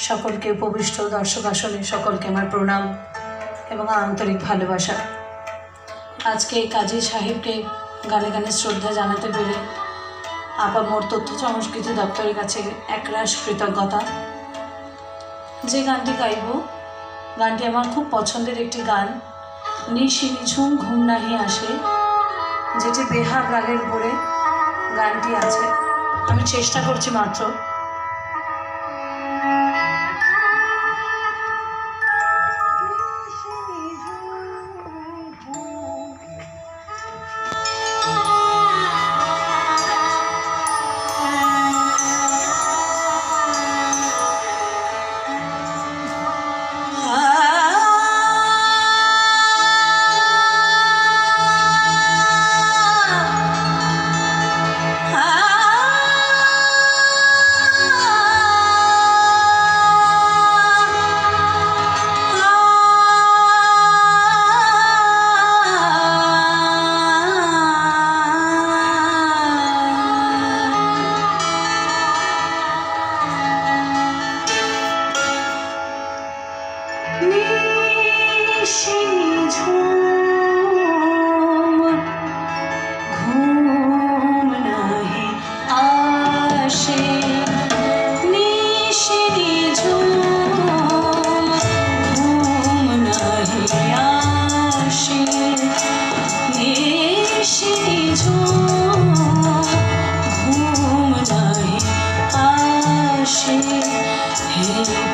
সকলকে উপবিষ্ট দর্শক আসনে সকলকে আমার প্রণাম এবং আন্তরিক ভালোবাসা। আজকে কাজী সাহেবকে গানে গানে শ্রদ্ধা জানাতে পেরে আপামর তথ্য সংস্কৃতি দপ্তরের কাছে একরাশ কৃতজ্ঞতা। যে গানটি গাইব, গানটি আমার খুব পছন্দের একটি গান, নিশি নিঝুম ঘুম নাহি আসে, যেটি বেহাগ রাগের উপরে গানটি আছে। আমি চেষ্টা করছি মাত্র। Hey